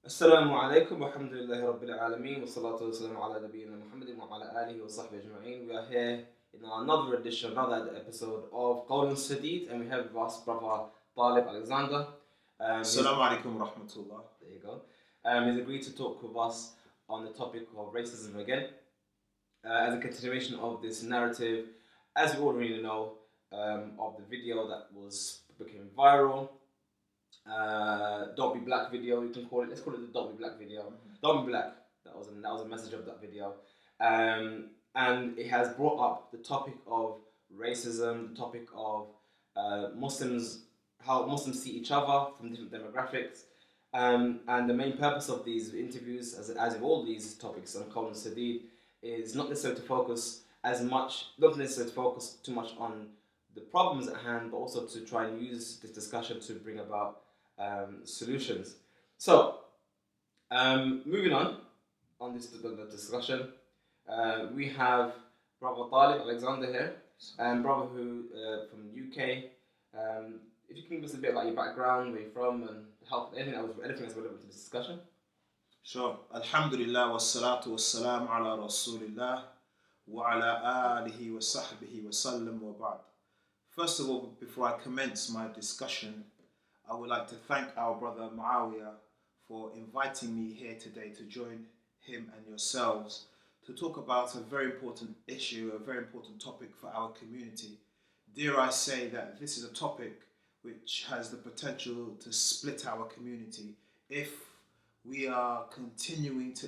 السلام عليكم والحمد لله رب العالمين والصلاة والسلام على نبينا محمد وعلى آله وصحبه أجمعين. We are here in another edition, another episode of KeenOnDeen, and we have with us brother Taalib Alexander. Assalamu alaikum wa rahmatullah. There you go. He's agreed to talk with us on the topic of racism again, as a continuation of this narrative, as we already know, of the video that became viral. Don't be black video, you can call it. Let's call it the Don't be black video. Don't be black. That was a message of that video, and it has brought up the topic of racism, the topic of Muslims, how Muslims see each other from different demographics, and the main purpose of these interviews, as of all these topics on KeenOnDeen, is not necessarily to focus too much on the problems at hand, but also to try and use this discussion to bring about solutions. So, moving on this the discussion, we have brother Taalib Alexander here, brother who from the UK. If you can give us a bit about your background, where you're from, and help anything that's relevant to this discussion. Sure. Alhamdulillah wa salatu wa salam ala rasulillah wa ala alihi wa sahbihi wa sallam wa ba'd. First of all, before I commence my discussion, I would like to thank our brother Muawiyah for inviting me here today to join him and yourselves to talk about a very important issue, a very important topic for our community. Dare I say that this is a topic which has the potential to split our community if we are continuing to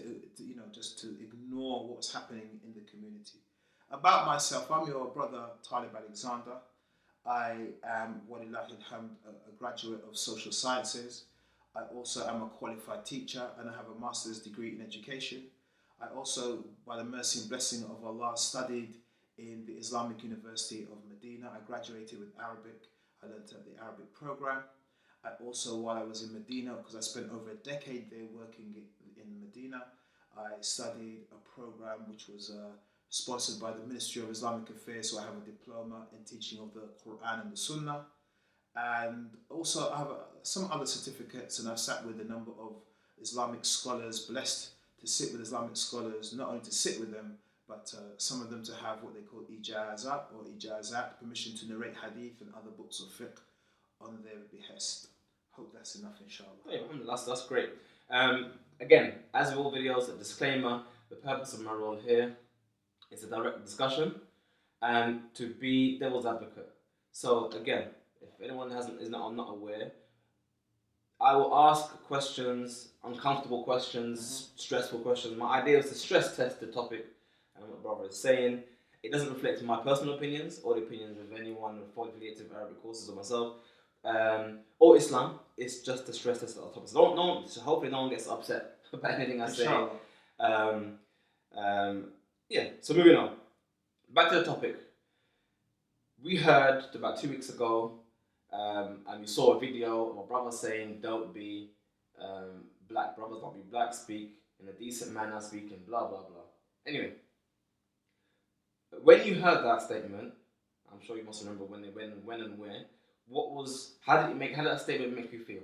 just to ignore what's happening in the community. About myself, I'm your brother Taalib Alexander. I am, walillahi alhamd, a graduate of social sciences. I also am a qualified teacher and I have a master's degree in education. I also, by the mercy and blessing of Allah, studied in the Islamic University of Medina. I graduated with Arabic. I learned the Arabic program. I also, while I was in Medina, because I spent over a decade there working in Medina, I studied a program which was sponsored by the Ministry of Islamic Affairs, so I have a diploma in teaching of the Quran and the Sunnah. And also I have some other certificates, and I've sat with a number of Islamic scholars, blessed to sit with Islamic scholars, not only to sit with them, but some of them to have what they call ijazat, permission to narrate hadith and other books of fiqh on their behest. Hope that's enough, inshallah. Yeah, that's great. Again, as with all videos, a disclaimer, the purpose of my role here is a direct discussion and to be devil's advocate. So again, if anyone is not aware, I will ask questions, uncomfortable questions, stressful questions. My idea is to stress test the topic and what brother is saying. It doesn't reflect my personal opinions or the opinions of anyone affiliated with Arabic courses or myself, or Islam. It's just to stress test the topic. So hopefully no one gets upset about anything I say. Yeah, so moving on. Back to the topic. We heard about 2 weeks ago, and we saw a video of a brother saying, don't be black, brothers, don't be black, speak in a decent manner, speak in blah, blah, blah. Anyway, when you heard that statement, I'm sure you must remember when and where, how did that statement make you feel?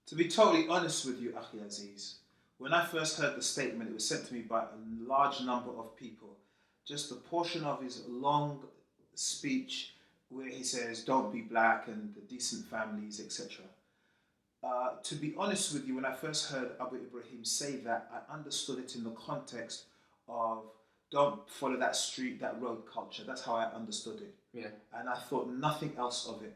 To be totally honest with you, Akhi Aziz, when I first heard the statement, it was sent to me by a large number of people. Just a portion of his long speech where he says, don't be black and the decent families, etc. To be honest with you, when I first heard Abu Ibrahim say that, I understood it in the context of don't follow that road culture. That's how I understood it. Yeah. And I thought nothing else of it.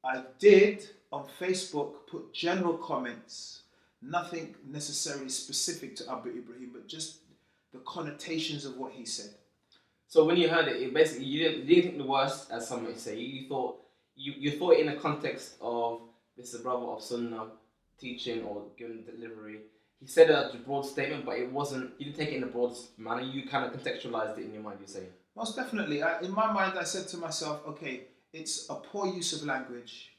I did, on Facebook, put general comments, nothing necessarily specific to Abu Ibrahim, but just the connotations of what he said. So when you heard it, basically you didn't think the worst, as some might say. You thought it in the context of this is a brother of Sunnah teaching or giving delivery. He said a broad statement, but it wasn't. You didn't take it in a broad manner. You kind of contextualized it in your mind. You say. Most definitely. In my mind, I said to myself, okay, it's a poor use of language,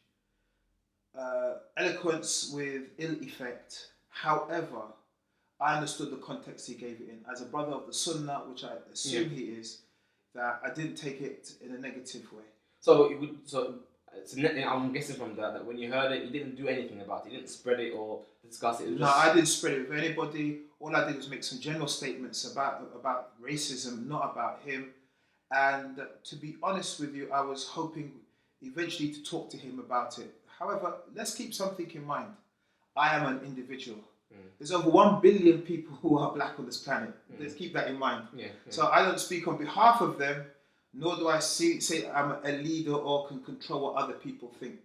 eloquence with ill effect. However, I understood the context he gave it in. As a brother of the Sunnah, which I assume he is, that I didn't take it in a negative way. So I'm guessing from that when you heard it, you didn't do anything about it. You didn't spread it or discuss it. No, I didn't spread it with anybody. All I did was make some general statements about racism, not about him. And to be honest with you, I was hoping eventually to talk to him about it. However, let's keep something in mind. I am an individual. There's over 1 billion people who are black on this planet. Let's keep that in mind. So I don't speak on behalf of them, nor do I say I'm a leader or can control what other people think.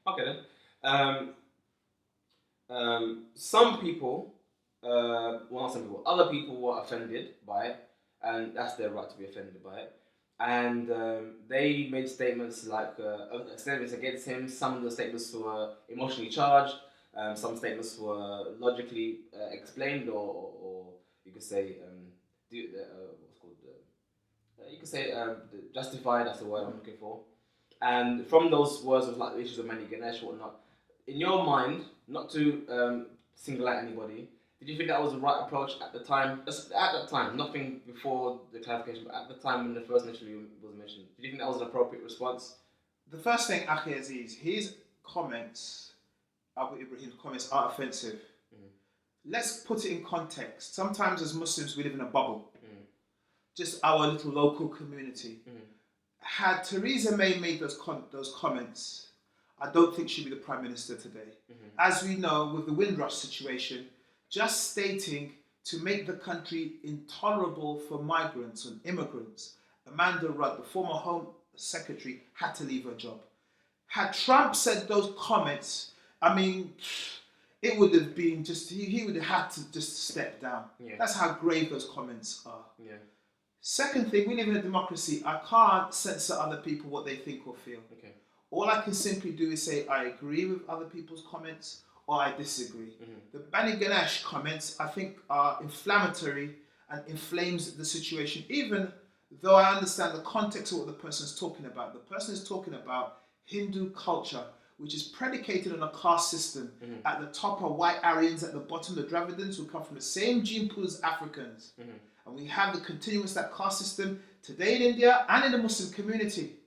Okay then. Some people, well, not some people, other people were offended by it, and that's their right to be offended by it. And they made statements like statements against him. Some of the statements were emotionally charged. Some statements were logically explained, or you could say, what's called? You could say justified. That's the word I'm looking for. And from those words of like the issues of Mani Ganesh, whatnot, in your mind, not to single out anybody, did you think that was the right approach at the time? Just at that time, nothing before the clarification, but at the time when the first initially was mentioned, did you think that was an appropriate response? The first thing, Akhi Aziz, his comments, Abu Ibrahim's comments, are offensive. Let's put it in context. Sometimes as Muslims we live in a bubble, just our little local community. Had Theresa May made those comments, I don't think she'd be the Prime Minister today. As we know, with the Windrush situation, just stating to make the country intolerable for migrants and immigrants, Amanda Rudd, the former Home Secretary, had to leave her job. Had Trump said those comments, I mean, it would have been just, he would have had to just step down. That's how grave those comments are. Second thing, we live in a democracy. I can't censor other people what they think or feel. All I can simply do is say I agree with other people's comments or I disagree. The Mani Ganesh comments, I think, are inflammatory and inflames the situation, even though I understand the context of what the person is talking about. The person is talking about Hindu culture, which is predicated on a caste system. At the top are white Aryans, at the bottom the Dravidians, who come from the same gene pool as Africans. And we have the continuance of that caste system today in India and in the Muslim community.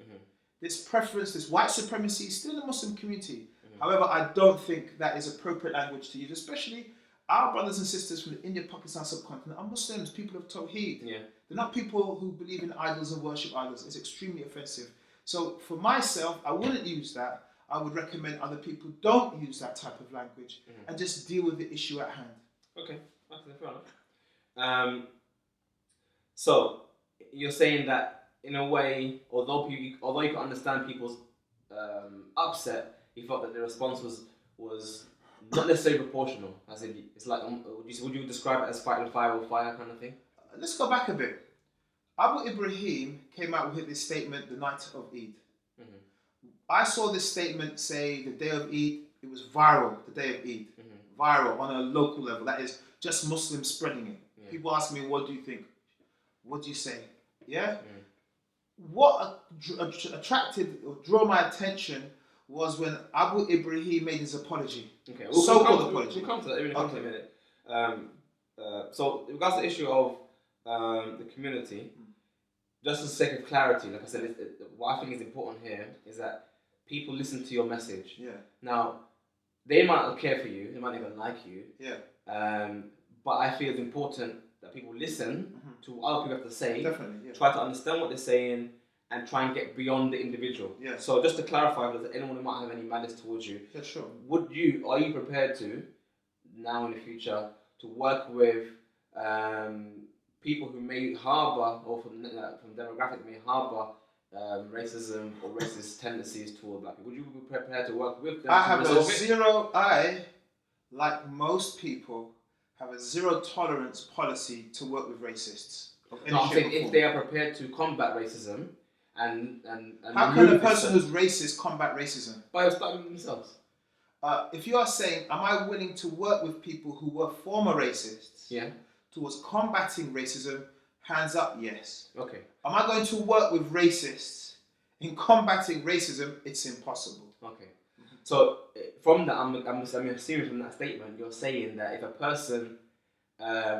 This preference, this white supremacy is still in the Muslim community. However, I don't think that is appropriate language to use, especially our brothers and sisters from the India-Pakistan subcontinent are Muslims, people of Tawheed. They're not people who believe in idols and worship idols. It's extremely offensive. So for myself, I wouldn't use that. I would recommend other people don't use that type of language and just deal with the issue at hand. Okay, fair enough. So you're saying that in a way, although you can understand people's upset, you felt that the response was not necessarily proportional. As in, it's like, would you describe it as fighting fire with fire kind of thing? Let's go back a bit. Abu Ibrahim came out with this statement the night of Eid. I saw this statement say the day of Eid, it was viral, the day of Eid. Viral on a local level. That is just Muslims spreading it. People ask me, what do you think? What do you say? What attracted or drew my attention was when Abu Ibrahim made his apology. So-called apology. We'll come to that in a minute. So, in regards to the issue of the community, just for the sake of clarity, like I said, what I think is important here is that people listen to your message. Now, they might not care for you, they might not even like you. But I feel it's important that people listen to what other people have to say. Try to understand what they're saying and try and get beyond the individual. So just to clarify, if there's anyone who might have any malice towards you, are you prepared to, now in the future, to work with people who may harbour, or from demographic may harbour racism or racist tendencies toward black people? Would you be prepared to work with them? I, like most people, have a zero tolerance policy to work with racists. I'm saying if they are prepared to combat racism and how can a person who's racist combat racism? By starting themselves. If you are saying, am I willing to work with people who were former racists towards combating racism? Hands up, yes. Okay. Am I going to work with racists in combating racism? It's impossible. Okay. So from that, I'm assuming from that statement, you're saying that if a person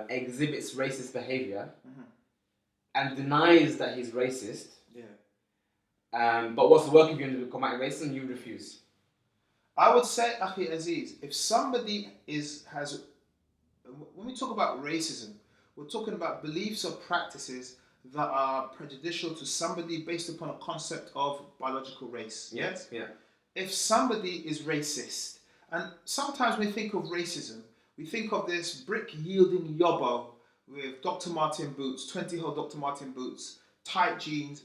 exhibits racist behaviour and denies that he's racist, but what's the work if you combat racism? You refuse. I would say, Akhi Aziz, if somebody when we talk about racism, we're talking about beliefs or practices that are prejudicial to somebody based upon a concept of biological race. Yes? Yeah. If somebody is racist, and sometimes when we think of racism, we think of this brick-yielding yobbo with Dr. Martin boots, 20-hole Dr. Martin boots, tight jeans,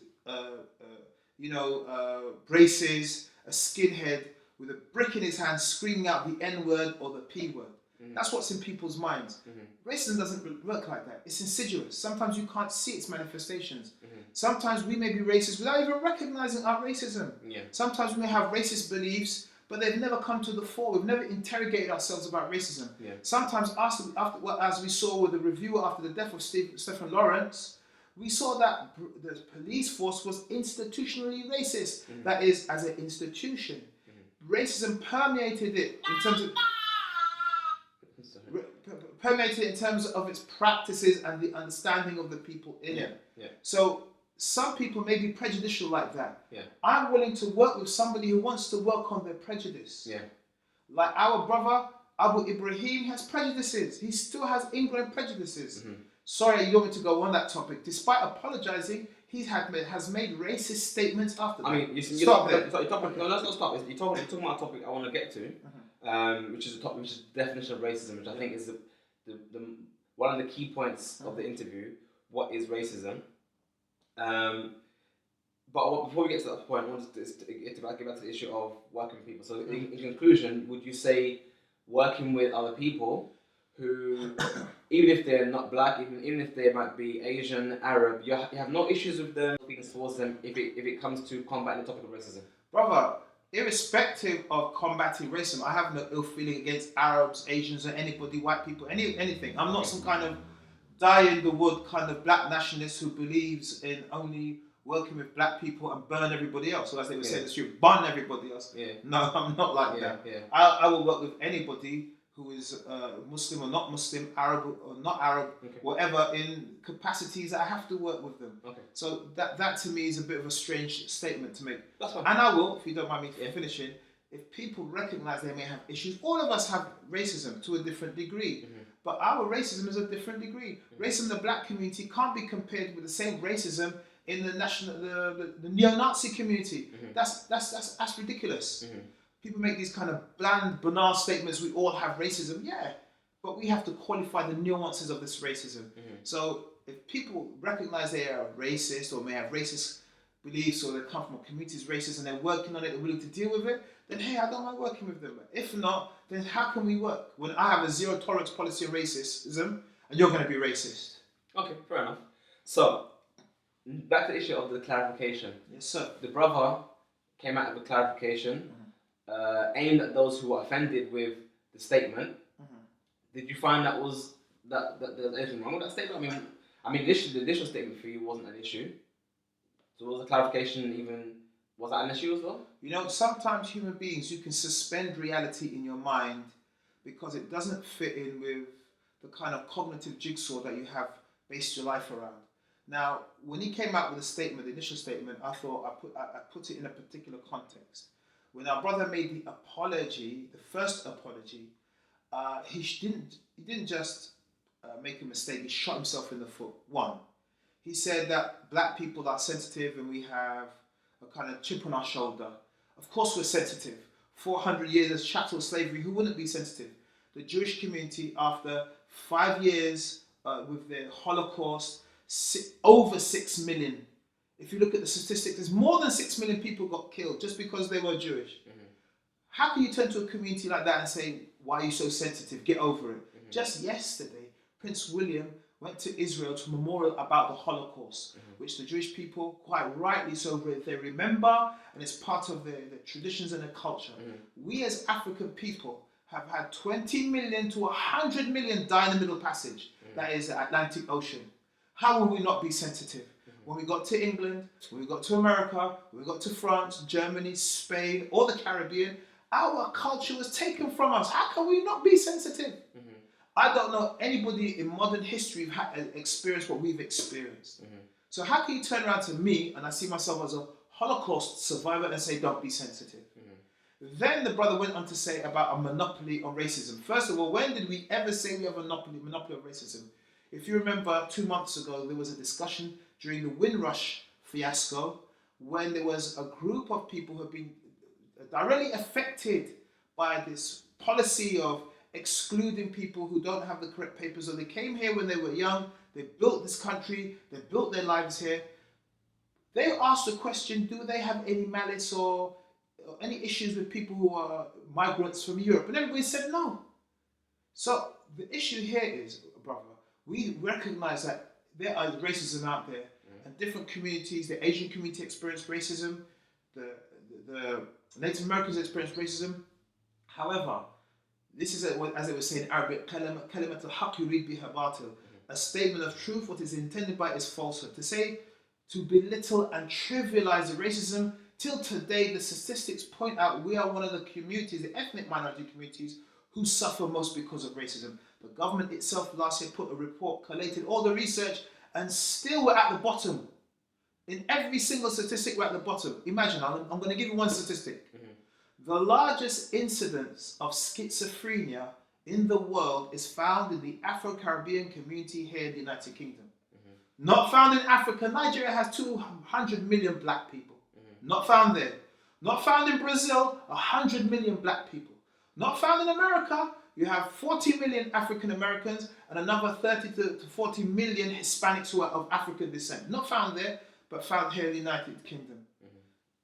braces, a skinhead with a brick in his hand screaming out the N-word or the P-word. Mm-hmm. That's what's in people's minds. Mm-hmm. Racism doesn't work like that. It's insidious. Sometimes you can't see its manifestations. Mm-hmm. Sometimes we may be racist without even recognizing our racism. Yeah. Sometimes we may have racist beliefs, but they've never come to the fore. We've never interrogated ourselves about racism. Yeah. Sometimes, as we saw with the review after the death of Stephen Lawrence, we saw that the police force was institutionally racist. Mm-hmm. That is, as an institution. Mm-hmm. Racism permeated it in terms of its practices and the understanding of the people in it. Yeah. So some people may be prejudicial like that. Yeah. I'm willing to work with somebody who wants to work on their prejudice. Yeah. Like our brother Abu Ibrahim has prejudices. He still has England prejudices. Mm-hmm. Sorry, you don't want me to go on that topic. Despite apologizing, he has made racist statements after that. I mean, let's not stop. You're talking about a topic I want to get to, which is the definition of racism, which I think is the one of the key points of the interview. What is racism? But before we get to that point, I want to get back to the issue of working with people. So, in conclusion, would you say working with other people who, even if they're not black, even if they might be Asian, Arab, you have no issues with them speaking towards them if it comes to combating the topic of racism? Brother, irrespective of combating racism, I have no ill feeling against Arabs, Asians, or anybody, white people, anything. I'm not some kind of die-in-the-wood kind of black nationalist who believes in only working with black people and burn everybody else. So as they would say in the street, burn everybody else. Yeah. No, I'm not like that. Yeah. I will work with anybody who is Muslim or not Muslim, Arab or not Arab, whatever, in capacities that I have to work with them. Okay. So that to me is a bit of a strange statement to make. That's fine. And I will, if you don't mind me finishing, if people recognize they may have issues, all of us have racism to a different degree. Mm-hmm. But our racism is a different degree. Mm-hmm. Racism in the black community can't be compared with the same racism in the neo-Nazi community. Mm-hmm. That's ridiculous. Mm-hmm. People make these kind of bland, banal statements, we all have racism. Yeah, but we have to qualify the nuances of this racism. Mm-hmm. So if people recognize they are racist or may have racist beliefs or they come from a community is racist and they're working on it, they're willing to deal with it, then hey, I don't mind working with them. If not, then how can we work? When I have a zero tolerance policy of racism and you're going to be racist. Okay, fair enough. So, back to the issue of the clarification. Yes, sir. The brother came out with a clarification aimed at those who were offended with the statement. Mm-hmm. Did you find that there's anything wrong with that statement? I mean, the initial statement for you wasn't an issue. So was the clarification was that an issue as well? You know, sometimes human beings, you can suspend reality in your mind because it doesn't fit in with the kind of cognitive jigsaw that you have based your life around. Now, when he came out with the initial statement, I thought I put it in a particular context. When our brother made the apology, the first apology, he didn't just make a mistake, he shot himself in the foot. One, he said that black people are sensitive and we have a kind of chip on our shoulder. Of course we're sensitive. 400 years of chattel slavery, who wouldn't be sensitive? The Jewish community, after 5 years with the Holocaust, over 6 million. If you look at the statistics, there's more than 6 million people got killed just because they were Jewish. Mm-hmm. How can you turn to a community like that and say, why are you so sensitive? Get over it. Mm-hmm. Just yesterday, Prince William went to Israel to memorial about the Holocaust, which the Jewish people, quite rightly so, they remember, and it's part of their traditions and their culture. Mm-hmm. We as African people have had 20 million to 100 million die in the Middle Passage. Mm-hmm. That is the Atlantic Ocean. How will we not be sensitive? When we got to England, when we got to America, when we got to France, Germany, Spain, or the Caribbean, our culture was taken from us. How can we not be sensitive? Mm-hmm. I don't know anybody in modern history who experienced what we've experienced. Mm-hmm. So how can you turn around to me and I see myself as a Holocaust survivor and say, don't be sensitive. Then the brother went on to say about a monopoly on racism. First of all, when did we ever say we have a monopoly of racism? If you remember, 2 months ago, there was a discussion during the Windrush fiasco when there was a group of people who have been directly affected by this policy of excluding people who don't have the correct papers. So they came here when they were young, they built this country, they built their lives here. They asked the question, do they have any malice or any issues with people who are migrants from Europe? And everybody said no. So the issue here is, brother, we recognize that there are racism out there, and different communities, the Asian community experience racism, the Native Americans experience racism. However, this is, as it was saying in Arabic, kalimat al-haq yurid biha batil, a statement of truth, what is intended by is falsehood. To say, to belittle and trivialize the racism, till today the statistics point out we are one of the communities, the ethnic minority communities, who suffer most because of racism. The government itself last year put a report, collated all the research, and still we're at the bottom. In every single statistic, we're at the bottom. Imagine, I'm going to give you one statistic. The largest incidence of schizophrenia in the world is found in the Afro-Caribbean community here in the United Kingdom. Not found in Africa. Nigeria has 200 million black people. Not found there. Not found in Brazil, 100 million black people. Not found in America. You have 40 million African Americans and another 30 to 40 million Hispanics who are of African descent. Not found there, but found here in the United Kingdom.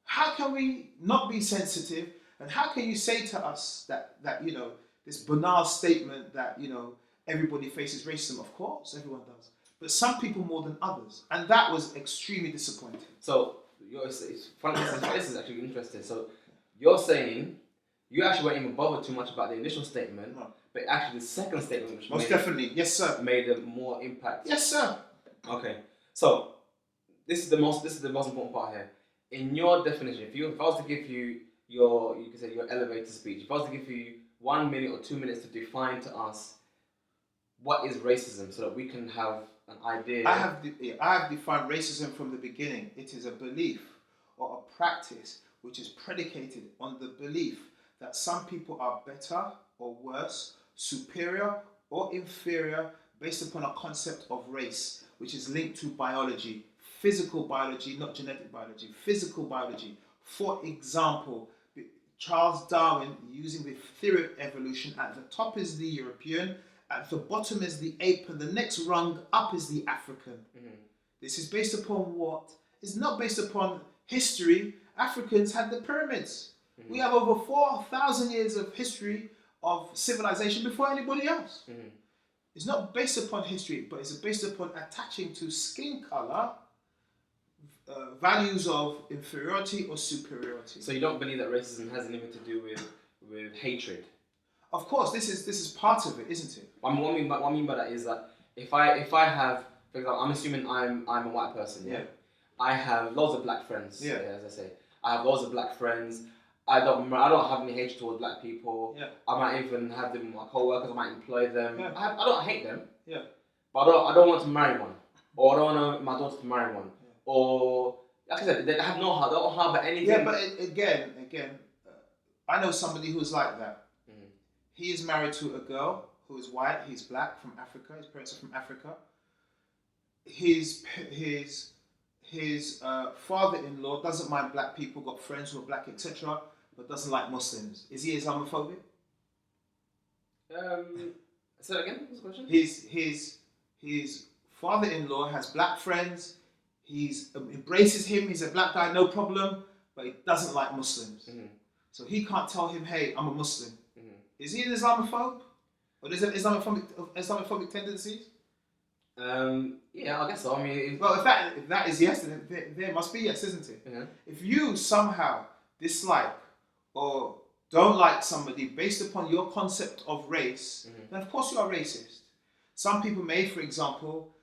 How can we not be sensitive? And how can you say to us that you know, this banal statement that, you know, everybody faces racism? Of course, everyone does. But some people more than others. And that was extremely disappointing. So, it's funny, this is actually interesting. So, you're saying you actually weren't even bothered too much about the initial statement, but actually the second statement, which most definitely, yes sir, made a more impact. Yes sir. Okay, so this is the most important part here. In your definition, if I was to give you your elevator speech, if I was to give you 1 minute or 2 minutes to define to us what is racism, so that we can have an idea. I have defined racism from the beginning. It is a belief or a practice which is predicated on the belief that some people are better or worse, superior or inferior based upon a concept of race, which is linked to biology, physical biology, not genetic biology, physical biology. For example, Charles Darwin, using the theory of evolution, at the top is the European, at the bottom is the ape, and the next rung up is the African. This is based upon what? It's not based upon history. Africans had the pyramids. We have over 4,000 years of history of civilization before anybody else. It's not based upon history, but it's based upon attaching to skin color values of inferiority or superiority. So you don't believe that racism has anything to do with hatred? Of course, this is part of it, isn't it? What I mean by that is that if I have, for example, I'm assuming I'm a white person. Yeah. I have loads of black friends. Yeah. As I say, I have loads of black friends. I don't have any hatred towards black people. Yeah. I might even have them with my co-workers. I might employ them. Yeah. I don't hate them. Yeah. But I don't want to marry one, or I don't want my daughter to marry one, or like I said, they have no heart. They don't harbor anything. Yeah, but again, I know somebody who's like that. He is married to a girl who is white. He's black, from Africa. His parents are from Africa. His father-in-law doesn't mind black people. Got friends who are black, etc., but doesn't like Muslims. Is he Islamophobic? Say that again. What's the question? His father-in-law has black friends. He embraces him. He's a black guy, no problem. But he doesn't like Muslims. So he can't tell him, "Hey, I'm a Muslim." Is he an Islamophobe? Or does he have Islamophobic tendencies? Yeah, I guess so. I mean, well, if that is yes, then there must be yes, isn't it? If you somehow dislike or don't like somebody based upon your concept of race, then of course you are racist. Some people may, for example,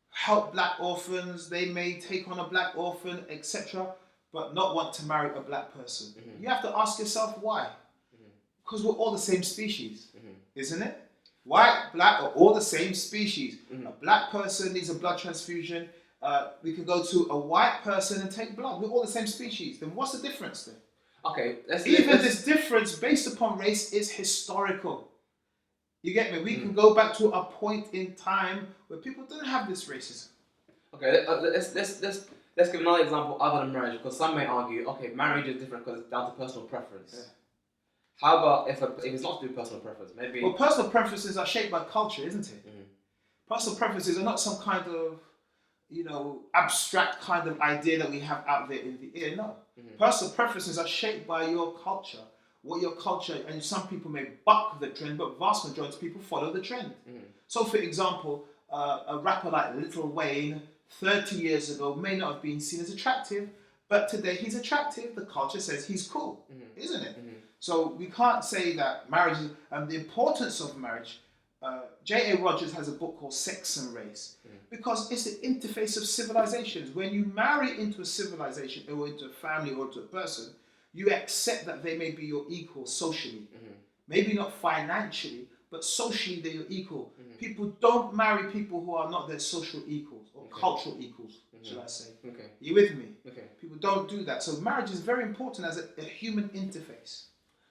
help black orphans. They may take on a black orphan, etc., but not want to marry a black person. You have to ask yourself why. Because we're all the same species, isn't it? White, black are all the same species. A black person needs a blood transfusion. We can go to a white person and take blood. We're all the same species. Then what's the difference then? Okay, This difference based upon race is historical. You get me? We can go back to a point in time where people didn't have this racism. Okay, let's give another example other than marriage, because some may argue, okay, marriage is different because it's down to personal preference. Yeah. How about if it's not to do with personal preference? Maybe. Well, personal preferences are shaped by culture, isn't it? Personal preferences are not some kind of, abstract kind of idea that we have out there in the air. No. Personal preferences are shaped by your culture. What your culture, and some people may buck the trend, but vast majority of people follow the trend. So, for example, a rapper like Lil Wayne 30 years ago may not have been seen as attractive, but today he's attractive. The culture says he's cool, isn't it? So we can't say that marriage is, the importance of marriage. J.A. Rogers has a book called Sex and Race, because it's the interface of civilizations. When you marry into a civilization or into a family or to a person, you accept that they may be your equal socially. Maybe not financially, but socially they're your equal. People don't marry people who are not their social equals or cultural equals, shall I say. Are you with me? People don't do that. So marriage is very important as a human interface.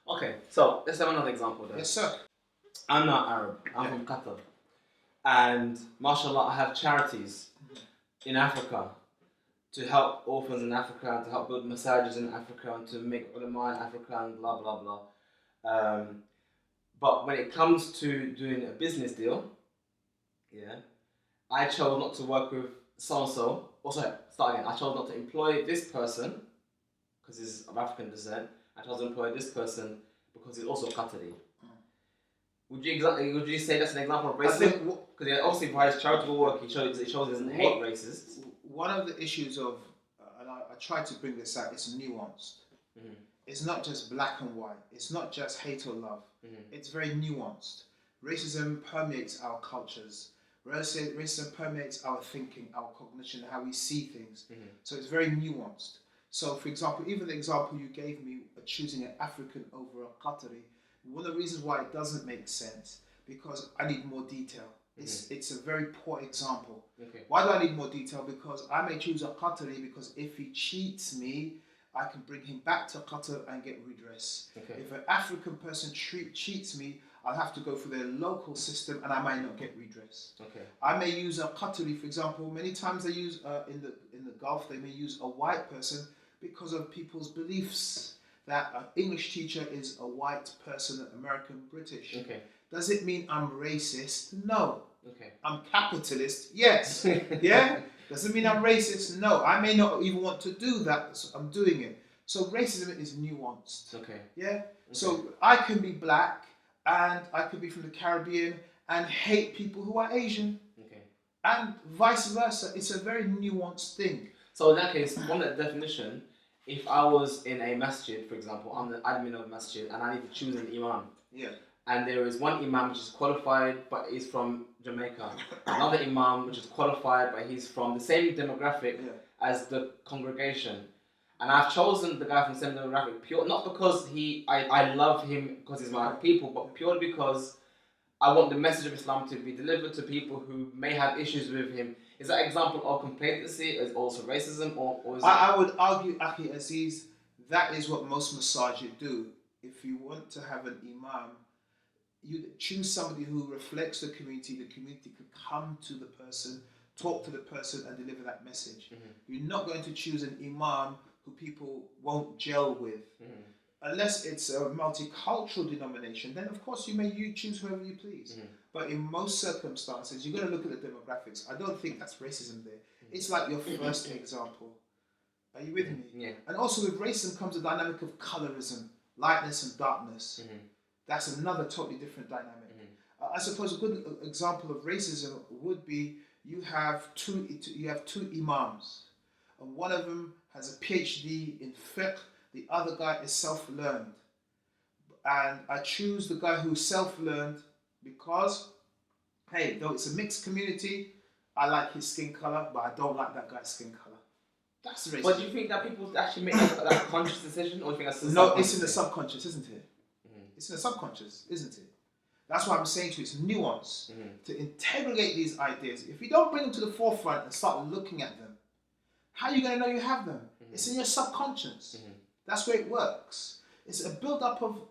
Okay, so let's have another example then. Yes, sir. I'm not Arab. I'm from Qatar. And mashallah, I have charities in Africa to help orphans in Africa and to help build massages in Africa and to make ulama in Africa and blah, blah, blah. But when it comes to doing a business deal, I chose not to work with so-and-so. I chose not to employ this person because he's of African descent. I chose to employ this person because he's also Qatari. Would you say that's an example of racism? Because obviously for his charitable work, he shows he doesn't hate racists. One of the issues of, and I try to bring this out, it's nuanced. It's not just black and white. It's not just hate or love. It's very nuanced. Racism permeates our cultures. Racism permeates our thinking, our cognition, how we see things. So it's very nuanced. So, for example, even the example you gave me, choosing an African over a Qatari, one of the reasons why it doesn't make sense, because I need more detail. It's a very poor example. Why do I need more detail? Because I may choose a Qatari because if he cheats me, I can bring him back to Qatar and get redress. If an African person cheats me, I'll have to go through their local system and I might not get redress. I may use a Qatari, for example. Many times they use in the Gulf, they may use a white person because of people's beliefs that an English teacher is a white person, American, British. Does it mean I'm racist? No. I'm capitalist? Yes. Yeah? Does it mean I'm racist? No. I may not even want to do that, so I'm doing it. So racism is nuanced. Yeah? So I can be black and I could be from the Caribbean and hate people who are Asian. And vice versa. It's a very nuanced thing. So in that case, on that definition, if I was in a masjid, for example, I'm the admin of a masjid and I need to choose an imam. And there is one imam which is qualified but he's from Jamaica. Another imam which is qualified but he's from the same demographic as the congregation. And I've chosen the guy from the same demographic pure not because I love him because he's my people, but purely because I want the message of Islam to be delivered to people who may have issues with him. Is that an example of complacency? Is also racism, or is I would argue, Akhi Aziz, that is what most masajid do. If you want to have an imam, you choose somebody who reflects the community could come to the person, talk to the person and deliver that message. You're not going to choose an imam who people won't gel with. Unless it's a multicultural denomination, then of course you choose whoever you please. But in most circumstances, you're going to look at the demographics. I don't think that's racism there. It's like your first example. Are you with me? And also with racism comes a dynamic of colorism, lightness and darkness. That's another totally different dynamic. I suppose a good example of racism would be you have two imams, and one of them has a PhD in fiqh, the other guy is self-learned. And I choose the guy who's self-learned because, hey, though it's a mixed community, I like his skin colour, but I don't like that guy's skin colour. That's racism. But do you think that people actually make that conscious decision, or do you think that's No, it's in the subconscious, isn't it? It's in the subconscious, isn't it? That's why I'm saying to you, it's nuance. Mm-hmm. To interrogate these ideas. If you don't bring them to the forefront and start looking at them, how are you going to know you have them? Mm-hmm. It's in your subconscious. Mm-hmm. That's where it works. It's a build-up of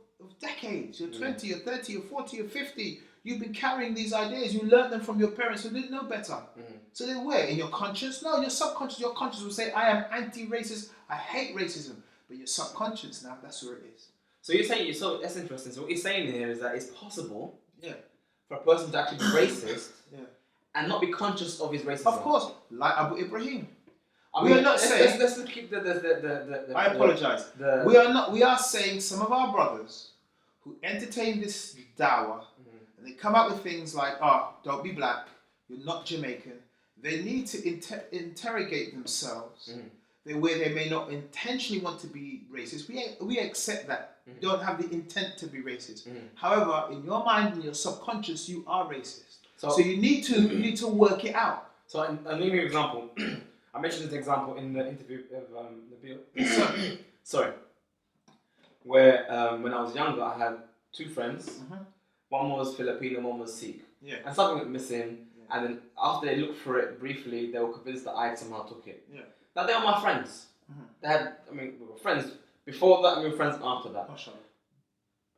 decades. You're 20, you're 30, you're 40, you're 50. You've been carrying these ideas. You learned them from your parents who didn't know better. Mm-hmm. So they were in your conscious. No, your subconscious. Your conscious will say, I am anti-racist. I hate racism. But your subconscious now, that's where it is. So you're saying, so that's interesting. So what you're saying here is that it's possible for a person to actually be racist and not be conscious of his racism. Of course, like Abu Ibrahim. We are not saying. Let's keep the I apologize. We are saying some of our brothers who entertain this dawah and they come out with things like, don't be black, you're not Jamaican. They need to interrogate themselves. Where they may not intentionally want to be racist. We accept that. You don't have the intent to be racist. However, in your mind, in your subconscious, you are racist. So you need to work it out. So I'll give you an example. I mentioned this example in the interview of Nabil. Sorry. Where when I was younger, I had two friends. One was Filipino, one was Sikh. Yeah. And something went missing. Yeah. And then after they looked for it briefly, they were convinced that I somehow took it. Yeah. Now they were my friends. They had, we were friends before that and we were friends after that.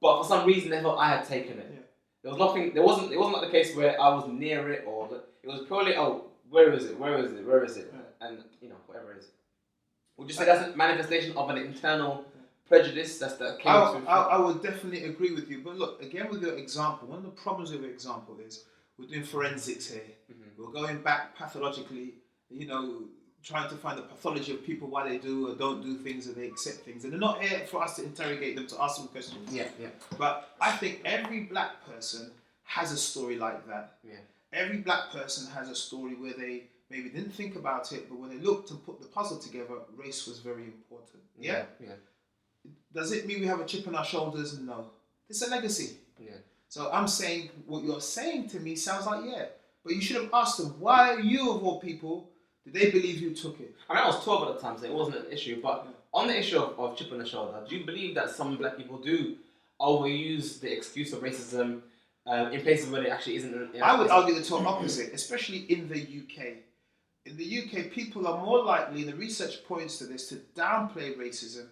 But for some reason they thought I had taken it. Yeah. There was nothing. It wasn't like the case where I was near it or it was purely where is it? Yeah. And whatever it is. Would you say that's a manifestation of an internal prejudice that came through? I would definitely agree with you. But look, again with your example, one of the problems with your example is we're doing forensics here. We're going back pathologically, trying to find the pathology of people, why they do or don't do things and they accept things. And they're not here for us to interrogate them, to ask them questions. Yeah. But I think every black person has a story like that. Yeah. Every black person has a story where they maybe didn't think about it, but when they looked and put the puzzle together, race was very important. Yeah? Does it mean we have a chip on our shoulders? No. It's a legacy. Yeah. So I'm saying, what you're saying to me sounds like, but you should have asked them, why are you of all people, did they believe you took it? I mean, I was 12 at the time, so it wasn't an issue. But on the issue of chip on the shoulder, do you believe that some black people do overuse the excuse of racism in places where it actually isn't? I would argue the total opposite, especially in the UK. In the UK, people are more likely, and the research points to this, to downplay racism,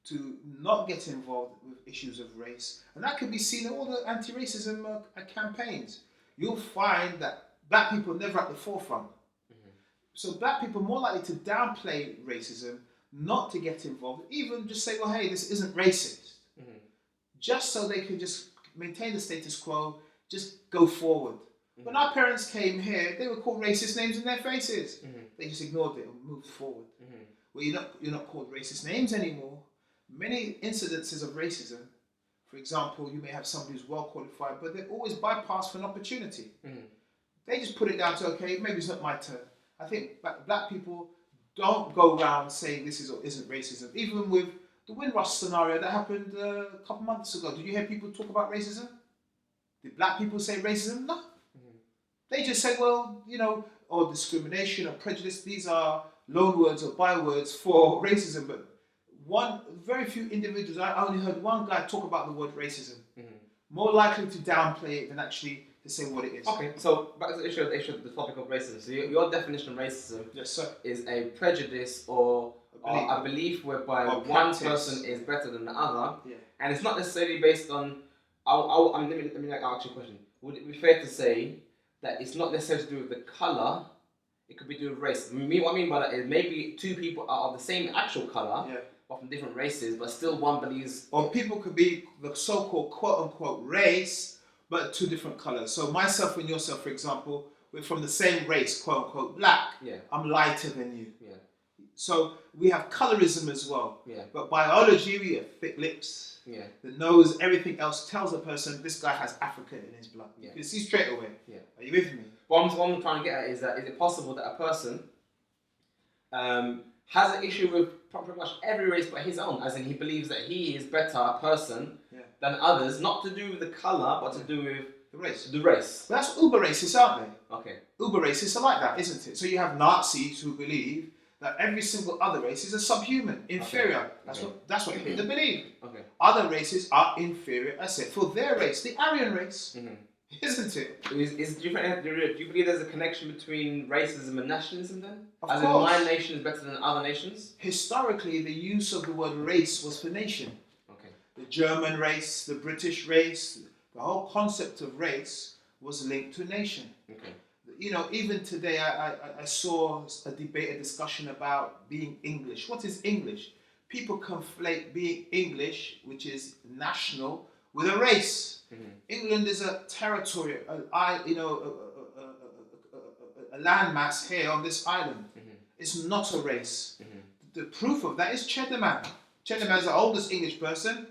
to not get involved with issues of race. And that could be seen in all the anti-racism campaigns. You'll find that black people are never at the forefront. So black people are more likely to downplay racism, not to get involved, even just say, well, hey, this isn't racist. Just so they can just maintain the status quo, just go forward. When our parents came here, they were called racist names in their faces. They just ignored it and moved forward. Well, you're not called racist names anymore. Many incidences of racism, for example, you may have somebody who's well qualified, but they're always bypassed for an opportunity. They just put it down to, okay, maybe it's not my turn. I think black people don't go around saying this is or isn't racism. Even with the Windrush scenario that happened a couple months ago, did you hear people talk about racism? Did black people say racism? No. They just say, well, or discrimination or prejudice, these are loan words or bywords for racism. But very few individuals, I only heard one guy talk about the word racism. More likely to downplay it than actually to say what it is. Okay, so back to the issue of the topic of racism. So your definition of racism is a prejudice or a belief whereby one person is better than the other, and it's not necessarily based on. Let me ask you a question. Would it be fair to say that it's not necessarily to do with the colour? It could be to do with race. What I mean by that is maybe two people are of the same actual colour, but from different races, but still one believes. Or people could be the so-called quote-unquote race, but two different colours. So myself and yourself, for example, we're from the same race, quote-unquote black. I'm lighter than you. So we have colorism as well. But biology, we have thick lips. The nose, everything else tells a person this guy has Africa in his blood. You can see straight away. Are you with me? What I'm trying to get at is it possible that a person has an issue with pretty much every race but his own, as in he believes that he is better a person than others, not to do with the colour, but to do with the race. But that's uber racist, aren't they? Okay. Uber racists are like that, isn't it? So you have Nazis who believe that every single other race is a subhuman, inferior. Okay. That's what Hitler believed. Okay. Other races are inferior, except for their race, the Aryan race, isn't it? Do you believe there's a connection between racism and nationalism then? Of As in my course. nation is better than other nations? Historically, the use of the word race was for nation. Okay. The German race, the British race, the whole concept of race was linked to nation. Okay. You know, even today I saw a debate, a discussion about being English. What is English? People conflate being English, which is national, with a race. England is a territory, a landmass here on this island. It's not a race. The proof of that is Cheddar Man. Cheddar Man is the oldest English person,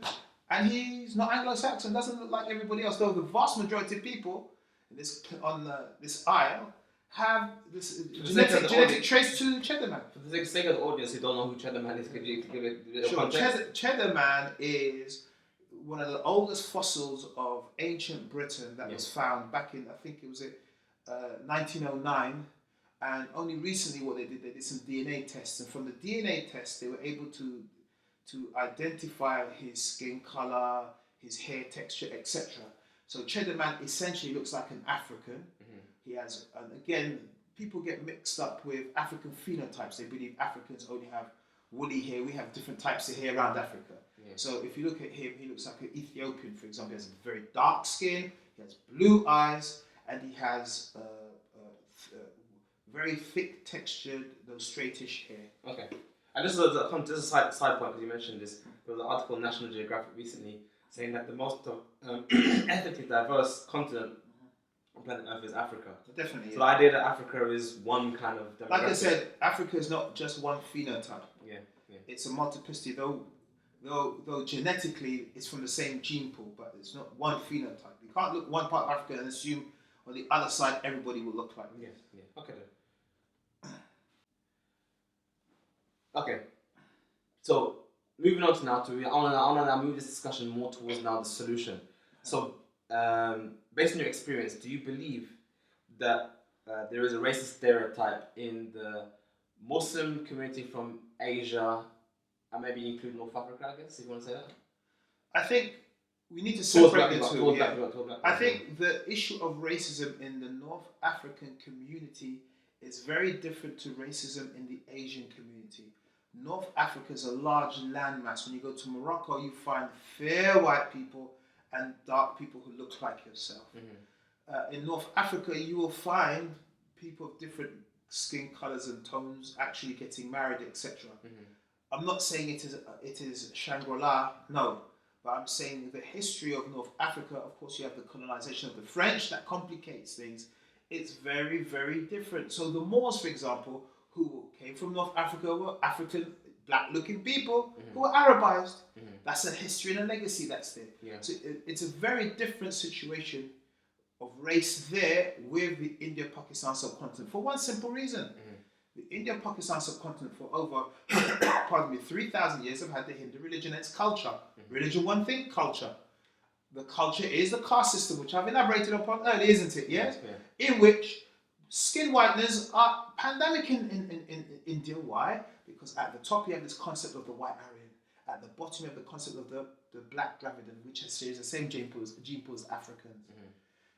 and he's not Anglo-Saxon, doesn't look like everybody else, though the vast majority of people on this aisle have this genetic trace to Cheddar Man. For the sake of the audience who don't know who Cheddar Man is, could you give it a Sure. context? Cheddar Man is one of the oldest fossils of ancient Britain that was found back in, I think it was 1909, and only recently what they did some DNA tests, and from the DNA tests they were able to identify his skin color, his hair texture, etc. So Cheddar Man essentially looks like an African. He has, and again, people get mixed up with African phenotypes. They believe Africans only have woolly hair. We have different types of hair around Africa. So if you look at him, he looks like an Ethiopian, for example. He has a very dark skin, he has blue eyes, and he has very thick textured, those straightish hair. Okay. And just a side point, because you mentioned this, there was an article in National Geographic recently saying that the most ethnically diverse continent on planet Earth is Africa. Definitely. So the idea that Africa is one kind of demographic. Like I said, Africa is not just one phenotype. Yeah. It's a multiplicity, though genetically it's from the same gene pool, but it's not one phenotype. You can't look one part of Africa and assume on the other side everybody will look like Yeah. Okay then. Okay. So moving on to now I want to now move this discussion more towards now the solution. So based on your experience, do you believe that there is a racist stereotype in the Muslim community from Asia, and maybe include North Africa, I guess, if you want to say that? I think we need to separate the two. I think the issue of racism in the North African community is very different to racism in the Asian community. North Africa is a large landmass. When you go to Morocco, you find fair white people and dark people who look like yourself. In North Africa, you will find people of different skin colors and tones actually getting married, etc. I'm not saying it is Shangri-La, no, but I'm saying the history of North Africa. Of course, you have the colonization of the French that complicates things. It's very, very different. So the Moors, for example, who came from North Africa, were African black-looking people who were Arabized. That's a history and a legacy that's there. So it's a very different situation of race there with the India-Pakistan subcontinent for one simple reason. The India-Pakistan subcontinent for over, 3,000 years have had the Hindu religion and its culture. Religion, one thing, culture. The culture is the caste system, which I've elaborated upon earlier, isn't it? Yes? In which skin whiteness are pandemic in India. Why? Because at the top you have this concept of the white Aryan. At the bottom you have the concept of the black Dravidian, which shares the same gene pool as Africans.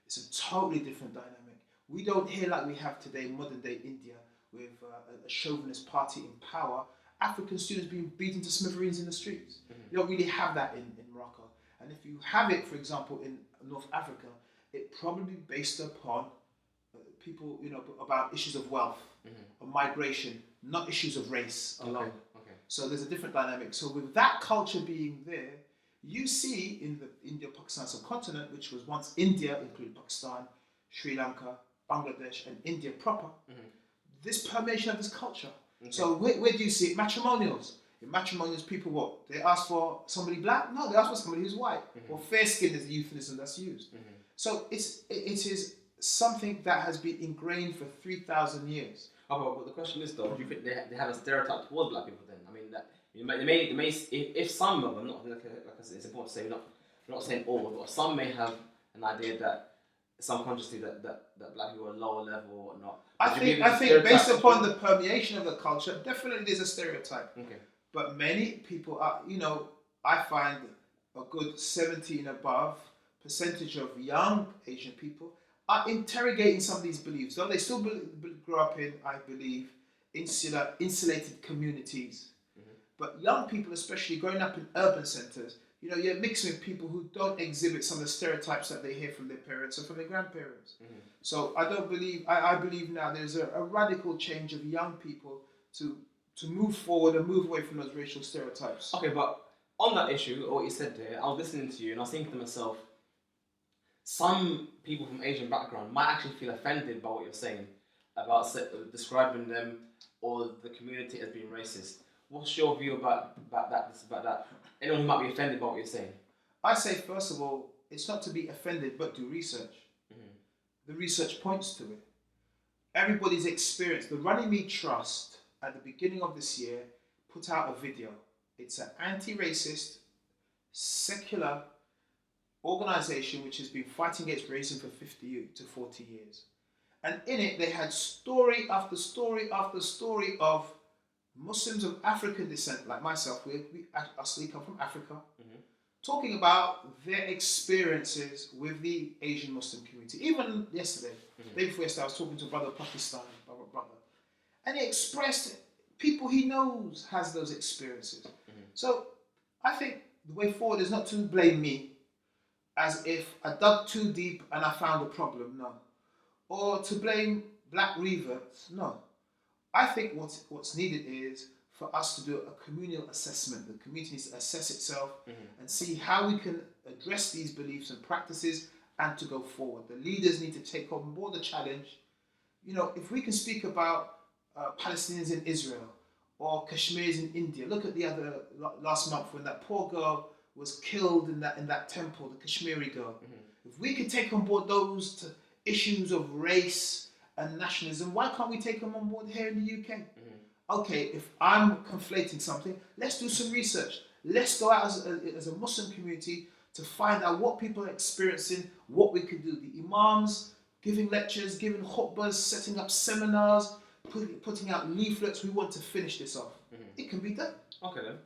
It's a totally different dynamic. We don't hear like we have today, modern day India, with a chauvinist party in power, African students being beaten to smithereens in the streets. You don't really have that in Morocco. And if you have it, for example, in North Africa, it probably based upon people, about issues of wealth, of migration, not issues of race alone. So there's a different dynamic. So with that culture being there, you see in the India-Pakistan subcontinent, which was once India, including Pakistan, Sri Lanka, Bangladesh, and India proper, this permeation of this culture. So where do you see it? Matrimonials. In matrimonials, people what? They ask for somebody black? No, they ask for somebody who's white. Or fair skin is the euphemism that's used. So it is something that has been ingrained for 3,000 years. But the question is though, do you think they have a stereotype towards black people then? I mean, that they may if some of them, not like I said, it's important to say we're not saying all, but some may have an idea that subconsciously that black people are lower level or whatnot. I think based upon the permeation of the culture, definitely there's a stereotype. Okay. But many people are, I find a good 70 and above percentage of young Asian people are interrogating some of these beliefs. Though they still grow up in, I believe, insulated communities. Mm-hmm. But young people, especially growing up in urban centres, you're mixing with people who don't exhibit some of the stereotypes that they hear from their parents or from their grandparents. Mm-hmm. So I believe now there's a radical change of young people to move forward and move away from those racial stereotypes. Okay, but on that issue, or what you said there, I was listening to you and I was thinking to myself, some people from Asian background might actually feel offended by what you're saying about describing them or the community as being racist. What's your view about that? Anyone who might be offended by what you're saying? I say, first of all, it's not to be offended, but do research. Mm-hmm. The research points to it. Everybody's experience. The Runnymede Trust, at the beginning of this year, put out a video. It's an anti-racist, secular organization which has been fighting against racism for 50 to 40 years. And in it, they had story after story after story of Muslims of African descent, like myself, we actually come from Africa, mm-hmm. talking about their experiences with the Asian Muslim community. Even yesterday, mm-hmm. day before yesterday, I was talking to a brother Pakistani, brother, and he expressed people he knows has those experiences. Mm-hmm. So I think the way forward is not to blame me as if I dug too deep and I found a problem, no. Or to blame black reverts, no. I think what's needed is for us to do a communal assessment. The community needs to assess itself mm-hmm. and see how we can address these beliefs and practices and to go forward. The leaders need to take on board the challenge. If we can speak about Palestinians in Israel or Kashmiris in India, look at the other last month when that poor girl was killed in that temple, the Kashmiri girl. Mm-hmm. If we could take on board those issues of race and nationalism, why can't we take them on board here in the UK? Mm-hmm. Okay, if I'm conflating something, let's do some research. Let's go out as a Muslim community to find out what people are experiencing, what we can do. The imams giving lectures, giving khutbahs, setting up seminars, putting out leaflets. We want to finish this off. Mm-hmm. It can be done. Okay then.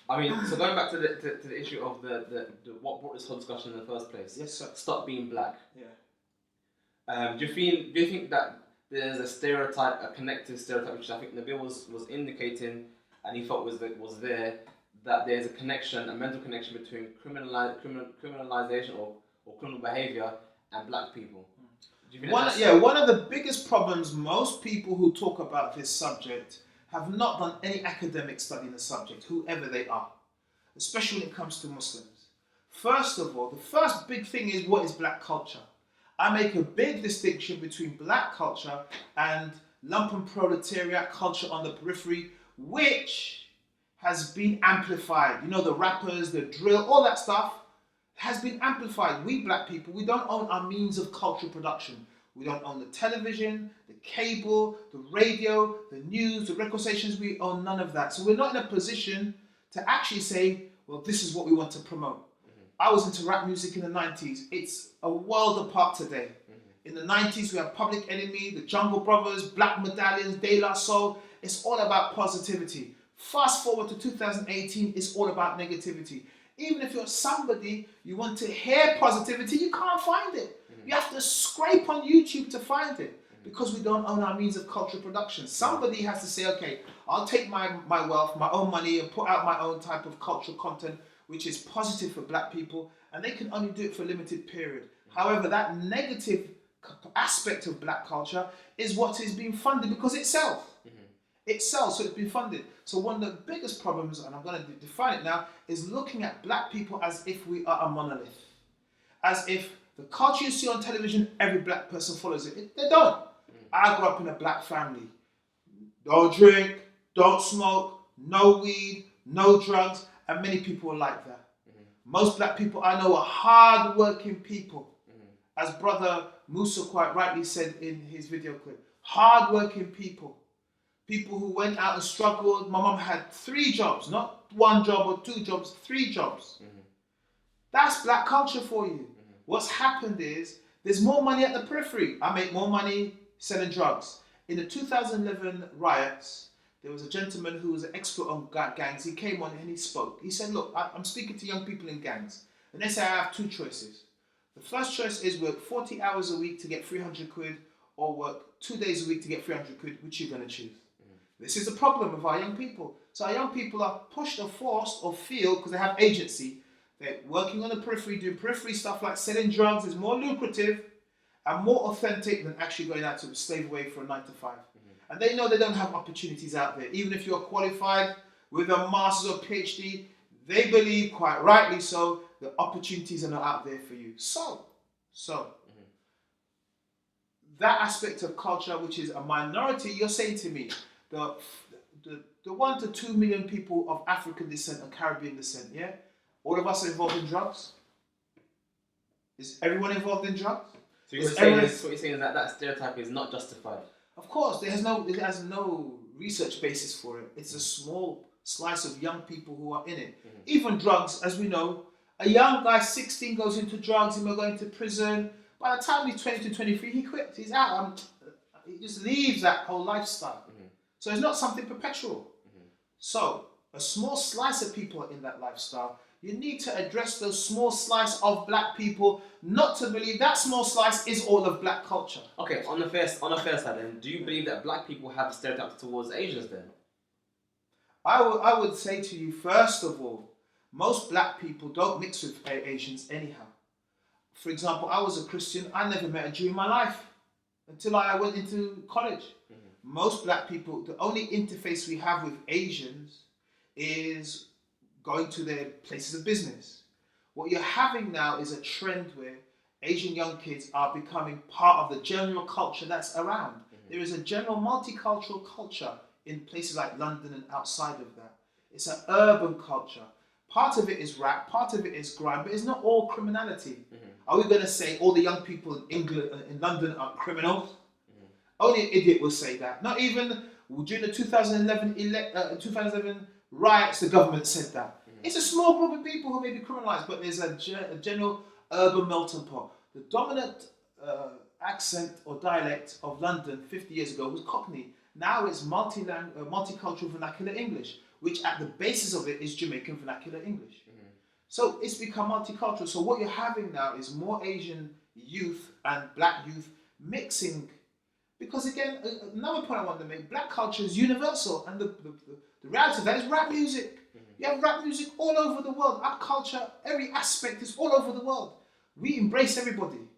I mean, so going back to the issue of the what brought this whole discussion in the first place. Yes, sir. Stop being black. Yeah. Do you think that there's a stereotype, a connective stereotype, which I think Nabil was indicating, and he felt was there, that there's a connection, a mental connection between criminalization or criminal behavior and black people? Do you think one of the biggest problems, most people who talk about this subject have not done any academic study in the subject, whoever they are, especially when it comes to Muslims. First of all, the first big thing is, what is black culture? I make a big distinction between black culture and lumpen proletariat culture on the periphery, which has been amplified. The rappers, the drill, all that stuff has been amplified. We black people, we don't own our means of cultural production. We don't own the television, the cable, the radio, the news, the record stations. We own none of that. So we're not in a position to actually say, well, this is what we want to promote. I was into rap music in the 90s. It's a world apart today. Mm-hmm. In the 90s, we have Public Enemy, the Jungle Brothers, Black Medallions, De La Soul. It's all about positivity. Fast forward to 2018, it's all about negativity. Even if you're somebody, you want to hear positivity, you can't find it. Mm-hmm. You have to scrape on YouTube to find it because we don't own our means of cultural production. Somebody has to say, okay, I'll take my wealth, my own money, and put out my own type of cultural content which is positive for black people, and they can only do it for a limited period. Mm-hmm. However, that negative aspect of black culture is what is being funded because it sells. Mm-hmm. It sells, so it's been funded. So one of the biggest problems, and I'm going to define it now, is looking at black people as if we are a monolith. As if the culture you see on television, every black person follows it. They don't. Mm-hmm. I grew up in a black family. Don't drink, don't smoke, no weed, no drugs. And many people are like that. Mm-hmm. Most black people I know are hard-working people. Mm-hmm. As Brother Musa quite rightly said in his video clip, hard-working people. People who went out and struggled. My mum had 3 jobs, not 1 job or 2 jobs, 3 jobs. Mm-hmm. That's black culture for you. Mm-hmm. What's happened is There's more money at the periphery. I make more money selling drugs. In the 2011 riots, there was a gentleman who was an expert on gangs. He came on and he spoke. He said, look, I'm speaking to young people in gangs. And they say I have two choices. The first choice is work 40 hours a week to get 300 quid or work 2 days a week to get 300 quid. Which you're going to choose? This is the problem with our young people. So our young people are pushed or forced or feel, because they have agency, they're working on the periphery, doing periphery stuff like selling drugs is more lucrative and more authentic than actually going out to slave away for a 9 to 5. And they know they don't have opportunities out there. Even if you're qualified with a master's or PhD, they believe, quite rightly so, the opportunities are not out there for you. So that aspect of culture, which is a minority, you're saying to me, the 1 to 2 million people of African descent and Caribbean descent, yeah? All of us are involved in drugs? Is everyone involved in drugs? So what you're saying is that stereotype is not justified? Of course, it has no research basis for it. It's a small slice of young people who are in it. Even drugs, as we know, a young guy, 16, goes into drugs, he may go into prison. By the time he's 20 to 23, he quits, he's out. He just leaves that whole lifestyle. So it's not something perpetual. So a small slice of people are in that lifestyle. You need to address those small slice of black people, not to believe that small slice is all of black culture. Okay, on the fair side then, do you believe that black people have stereotypes towards Asians then? I would say to you, first of all, most black people don't mix with Asians anyhow. For example, I was a Christian, I never met a Jew in my life until I went into college. Most black people, the only interface we have with Asians is going to their places of business. What you're having now is a trend where Asian young kids are becoming part of the general culture that's around. There is a general multicultural culture in places like London and outside of that. It's an urban culture. Part of it is rap, part of it is grime, but it's not all criminality. Are we going to say all the young people in England, in London, are criminals? Only an idiot will say that. Not even during the 2011 riots, the government said that. It's a small group of people who may be criminalised, but there's a general urban melting pot. The dominant accent or dialect of London 50 years ago was Cockney. Now it's multicultural vernacular English, which at the basis of it is Jamaican vernacular English. So it's become multicultural. So what you're having now is more Asian youth and black youth mixing. Because again, another point I want to make, black culture is universal, and the reality of that is rap music. You have rap music all over the world. Our culture, every aspect is all over the world. We embrace everybody,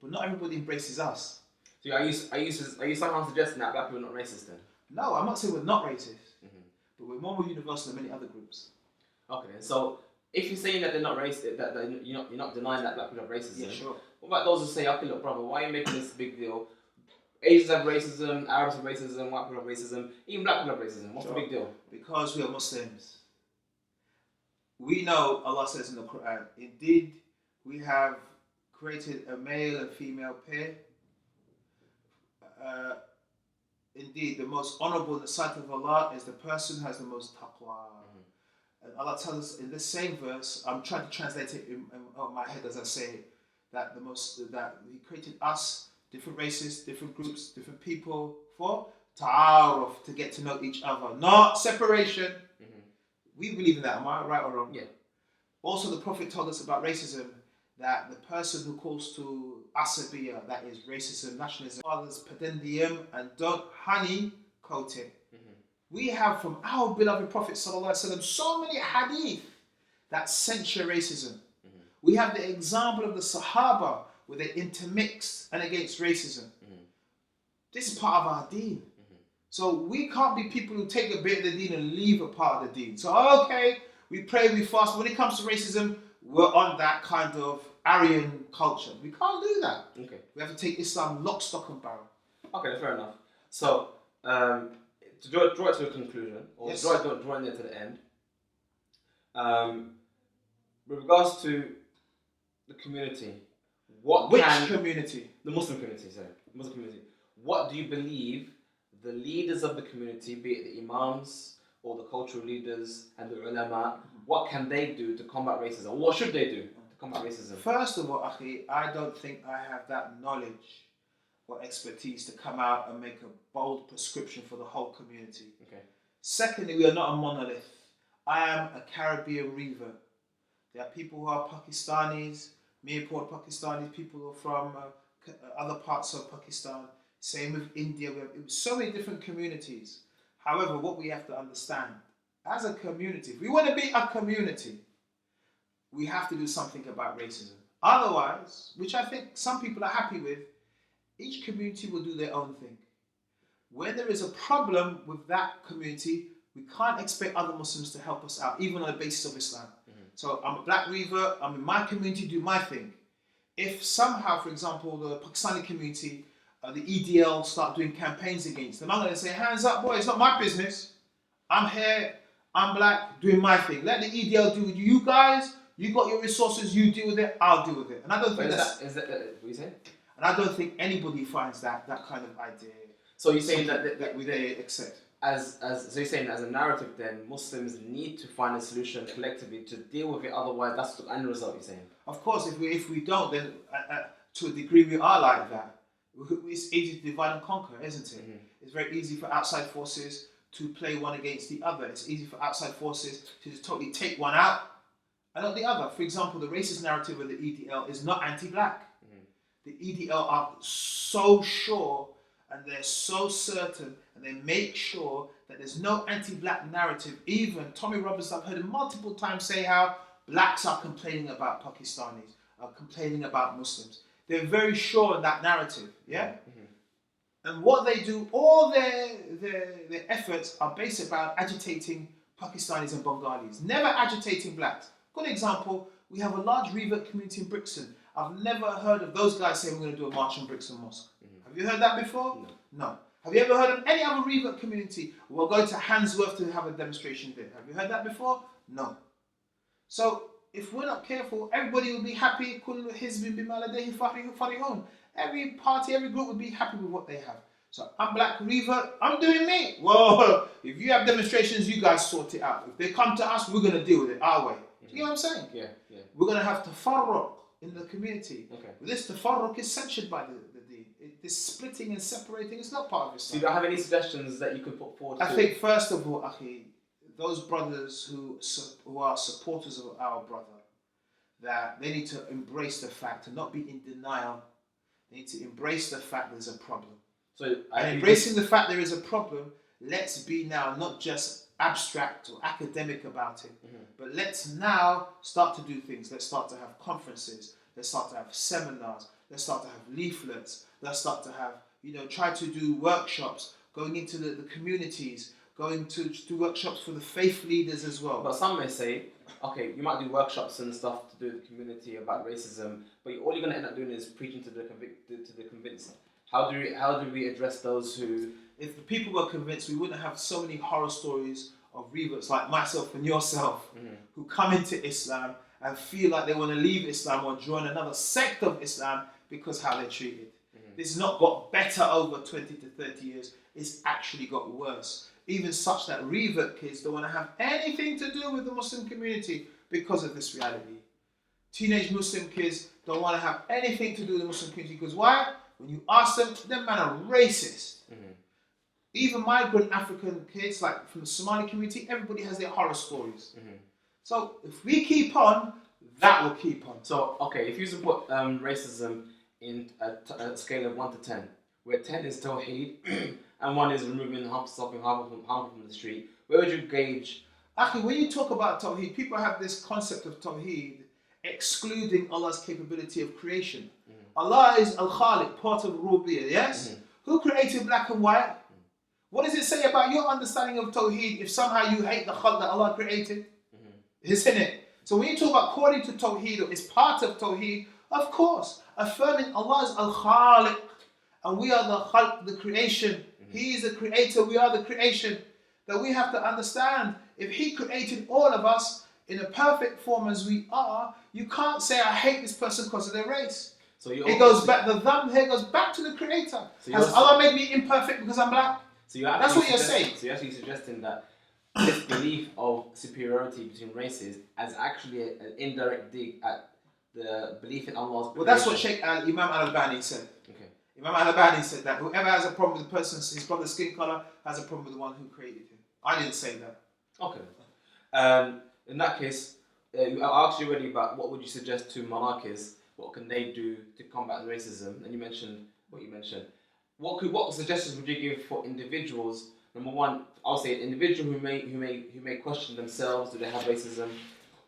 but not everybody embraces us. So are you somehow suggesting that black people are not racist then? No, I'm not saying we're not racist, but we're more universal than many other groups. Okay, then. So if you're saying that they're not racist, that you're not denying that black people have racism. Yeah, sure. What about those who say, okay, look, brother, why are you making this big deal? Asians have racism, Arabs have racism, white people have racism, even black people have racism. What's the big deal? Because we are Muslims. We know Allah says in the Quran, indeed, we have created a male and female pair. Indeed, the most honorable in the sight of Allah is the person who has the most taqwa. And Allah tells us in this same verse, I'm trying to translate it in my head as I say it, that He created us, different races, different groups, different people, for ta'aruf, to get to know each other, not separation. We believe in that. Am I right or wrong? Yeah. Also, the Prophet told us about racism, that the person who calls to asabiya, that is racism, nationalism, others padendium, and don't honeycoat it. We have from our beloved Prophet ﷺ so many hadith that censure racism. We have the example of the Sahaba where they intermixed and against racism. This is part of our deen. So we can't be people who take a bit of the deen and leave a part of the deen. So okay, we pray, we fast. When it comes to racism, we're on that kind of Aryan culture. We can't do that. Okay. We have to take Islam lock, stock and barrel. Okay, fair enough. So to draw it to a conclusion, or yes. drawing it to the end, with regards to the community, Which community? The Muslim community, sorry. Muslim community. What do you believe the leaders of the community, be it the imams or the cultural leaders and the ulama, what can they do to combat racism? What should they do to combat racism? First of all, Akhi, I don't think I have that knowledge or expertise to come out and make a bold prescription for the whole community. Okay. Secondly, we are not a monolith. I am a Caribbean revert. There are people who are Pakistanis, me poor Pakistanis, people who are from other parts of Pakistan. Same with India. We have so many different communities. However, what we have to understand, as a community, if we want to be a community, we have to do something about racism. Otherwise, which I think some people are happy with, each community will do their own thing. When there is a problem with that community, we can't expect other Muslims to help us out, even on the basis of Islam. So I'm a black revert, I'm in my community, do my thing. If somehow, for example, the Pakistani community, the EDL start doing campaigns against them, I'm going to say, hands up, boy, it's not my business. I'm here, I'm black, doing my thing. Let the EDL do with you guys. You got your resources, you deal with it, I'll deal with it. And I don't think is that what you saying? And I don't think anybody finds that kind of idea. So you're saying that they accept. So you're saying as a narrative, then Muslims need to find a solution collectively to deal with it. Otherwise, that's the end result. You're saying. Of course, if we don't, then to a degree we are like that. It's easy to divide and conquer, isn't it? It's very easy for outside forces to play one against the other. It's easy for outside forces to just totally take one out and not the other. For example, the racist narrative of the EDL is not anti-black. The EDL are so sure and they're so certain and they make sure that there's no anti-black narrative. Even Tommy Roberts, I've heard him multiple times say how blacks are complaining about Pakistanis, are complaining about Muslims. They're very sure in that narrative, yeah? And what they do, all their efforts are based about agitating Pakistanis and Bengalis, never agitating blacks. Good example, we have a large revert community in Brixton. I've never heard of those guys saying we're going to do a march on Brixton Mosque. Have you heard that before? No. Have you ever heard of any other revert community? We'll go to Handsworth to have a demonstration there. Have you heard that before? No. So if we're not careful, everybody will be happy. Every party, every group will be happy with what they have. So I'm black revert, I'm doing me. Well, if you have demonstrations, you guys sort it out. If they come to us, we're going to deal with it our way. Do you know what I'm saying? Yeah. We're going to have tafarruq in the community. Okay. This tafarruq is censured by the deen. This splitting and separating is not part of Islam. So you don't have any suggestions that you could put forward? I think first of all, Akhi, those brothers who are supporters of our brother, that they need to embrace the fact, to not be in denial. They need to embrace the fact there's a problem. And embracing the fact there is a problem, let's be now not just abstract or academic about it, but let's now start to do things. Let's start to have conferences. Let's start to have seminars. Let's start to have leaflets. Let's start to have, try to do workshops, going into the communities, going to do workshops for the faith leaders as well. But some may say, okay, you might do workshops and stuff to do with the community about racism, but all you're going to end up doing is preaching to the convinced. How do we address those who... If the people were convinced, we wouldn't have so many horror stories of reverts like myself and yourself who come into Islam and feel like they want to leave Islam or join another sect of Islam because how they're treated. This has not got better over 20 to 30 years. It's actually got worse. Even such that revert kids don't want to have anything to do with the Muslim community because of this reality. Teenage Muslim kids don't want to have anything to do with the Muslim community because why? When you ask them men are racist. Even migrant African kids, like from the Somali community, everybody has their horror stories. So if we keep on, that will keep on. So, okay, if you support racism in a scale of 1 to 10, where 10 is Tawheed and 1 is removing something harmful from the street, where would you gauge? Actually, when you talk about Tawheed, people have this concept of Tawheed excluding Allah's capability of creation. Allah is Al-Khaliq, part of Rububiyyah, yes? Who created black and white? What does it say about your understanding of Tawheed if somehow you hate the khalq that Allah created? Isn't it? So when you talk about according to Tawheed, or it's part of Tawheed, of course, affirming Allah is Al-Khaliq, and we are the khalq, the creation. He is the creator, we are the creation. That we have to understand, if He created all of us in a perfect form as we are, you can't say, I hate this person because of their race. So it goes back, the dham here goes back to the creator. So has Allah made me imperfect because I'm black? So that's what you're saying. So you're actually suggesting that this belief of superiority between races as actually an indirect dig at the belief in Allah's Well, that's what creation. Imam al-Albani said. Okay. Imam al-Albani said that whoever has a problem with the person's his brother's skin color has a problem with the one who created him. I didn't say that. Okay. In that case, I asked you already about what would you suggest to monarchies. What can they do to combat racism? And you mentioned what you mentioned. What suggestions would you give for individuals? Number one, I'll say an individual who may question themselves, do they have racism,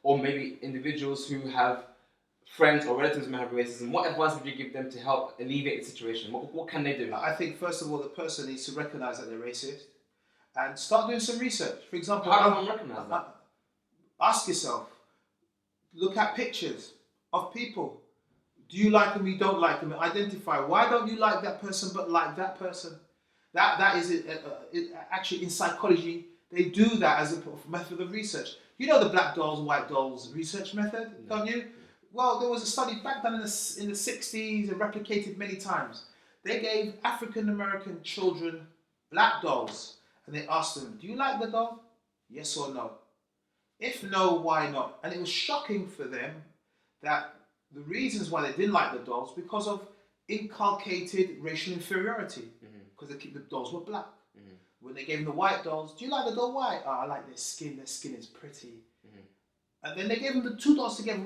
or maybe individuals who have friends or relatives who may have racism. What advice would you give them to help alleviate the situation? What can they do? I think first of all, the person needs to recognize that they're racist and start doing some research. For example, How does one recognize that? Ask yourself, look at pictures of people. Do you like them? You don't like them. Identify. Why don't you like that person but like that person? That is actually in psychology. They do that as a method of research. You know the black dolls, white dolls research method, don't you? Well, there was a study back then in the 60s and replicated many times. They gave African American children black dolls and they asked them, do you like the doll? Yes or no? If no, why not? And it was shocking for them that the reasons why they didn't like the dolls because of inculcated racial inferiority, because the dolls were black. When they gave them the white dolls, do you like the doll white? Oh, I like their skin is pretty. And then they gave them the two dolls together.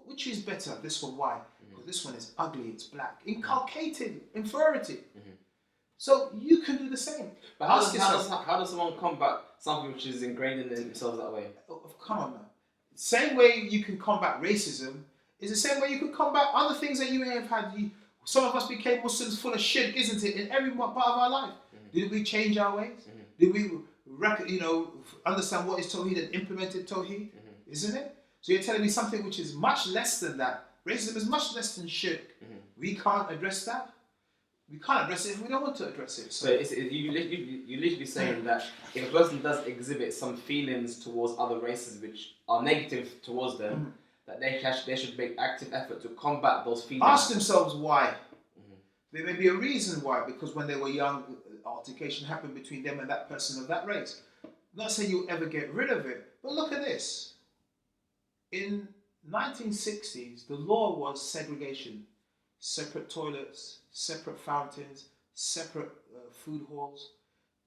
Which is better? This one, why? Because this one is ugly, it's black. Inculcated inferiority. So you can do the same. But how does someone combat something which is ingrained in themselves that way? Oh, come on now. Same way you can combat racism is the same way you could combat other things that you may have had. Some of us became Muslims full of shirk, isn't it? In every part of our life. Did we change our ways? Did we understand what is Tawheed and implemented Tawheed? Isn't it? So you're telling me something which is much less than that. Racism is much less than shirk. We can't address that. We can't address it if we don't want to address it. So you're literally saying that if a person does exhibit some feelings towards other races which are negative towards them, that they should make active effort to combat those feelings. Ask themselves why. There may be a reason why, because when they were young, altercation happened between them and that person of that race. I'm not saying you'll ever get rid of it, but look at this. In 1960s, the law was segregation. Separate toilets, separate fountains, separate food halls.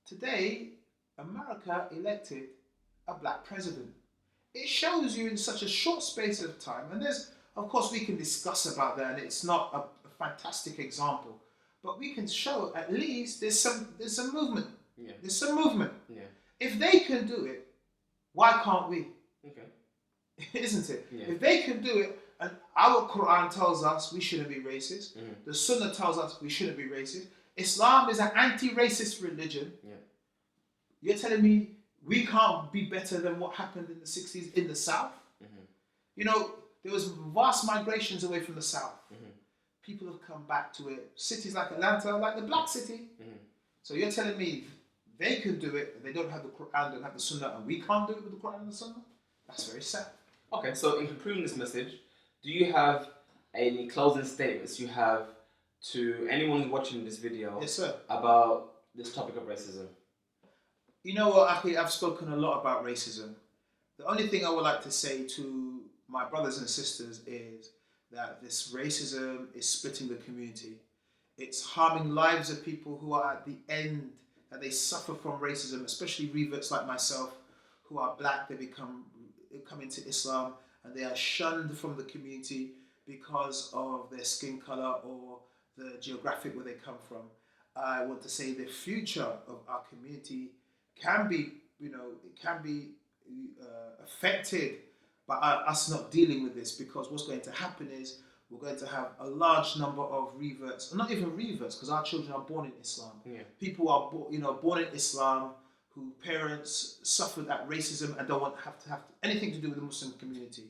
Today, America elected a black president. It shows you in such a short space of time, and there's, of course, we can discuss about that, and it's not a fantastic example, but we can show at least there's some movement. Yeah. There's some movement. Yeah. If they can do it, why can't we? Okay. Isn't it? Yeah. If they can do it, and our Quran tells us we shouldn't be racist, the Sunnah tells us we shouldn't be racist. Islam is an anti-racist religion. Yeah. You're telling me we can't be better than what happened in the 60s in the South? You know, there was vast migrations away from the South. People have come back to it. Cities like Atlanta, like the black city. So you're telling me they can do it, they don't have the Quran, don't have the Sunnah, and we can't do it with the Quran and the Sunnah? That's very sad. Okay, so in concluding this message, do you have any closing statements you have to anyone who's watching this video? Yes, sir. About this topic of racism? You know what, Akhi, I've spoken a lot about racism. The only thing I would like to say to my brothers and sisters is that this racism is splitting the community. It's harming lives of people who are at the end, that they suffer from racism, especially reverts like myself, who are black. They come into Islam and they are shunned from the community because of their skin color or the geographic where they come from. I want to say the future of our community can be, affected by us not dealing with this, because what's going to happen is we're going to have a large number of reverts, not even reverts, because our children are born in Islam. Yeah. People are born in Islam whose parents suffered that racism and don't want to have anything to do with the Muslim community.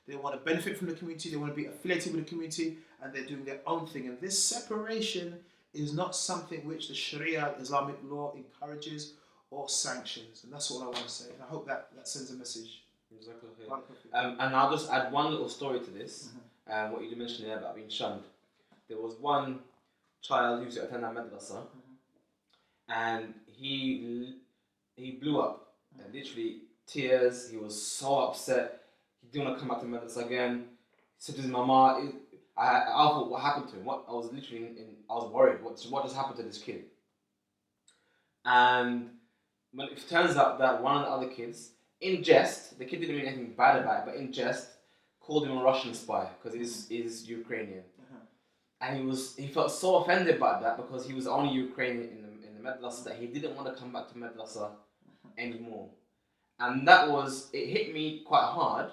They want to benefit from the community, they want to be affiliated with the community, and they're doing their own thing. And this separation is not something which the Sharia Islamic law encourages or sanctions. And that's what I want to say. And I hope that sends a message. Exactly. And I'll just add one little story to this. What you mentioned there about being shunned. There was one child who used to attend our madrasa, and he blew up. And literally tears. He was so upset. He didn't want to come back to madrasa again. said to his mama, I thought, what happened to him? I was literally I was worried. What just happened to this kid? And well, it turns out that one of the other kids, in jest, the kid didn't mean anything bad about it, but in jest, called him a Russian spy because he's Ukrainian. And he felt so offended by that because he was only Ukrainian in the Medrasa that he didn't want to come back to Medrasa anymore. And it hit me quite hard,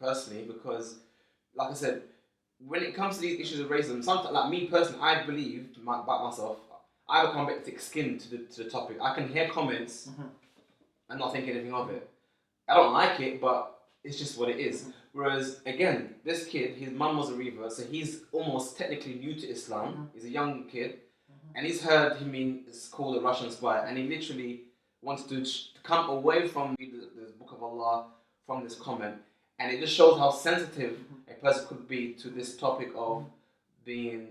personally, because, like I said, when it comes to these issues of racism, sometimes, like me personally, I believe, about myself, I become a bit thick-skinned to the topic. I can hear comments and not think anything of it. I don't like it, but it's just what it is. Whereas, again, this kid, his mum was a revert, so he's almost technically new to Islam. He's a young kid, and he's heard him being called a Russian spy, and he literally wants to come away from the Book of Allah, from this comment, and it just shows how sensitive a person could be to this topic of being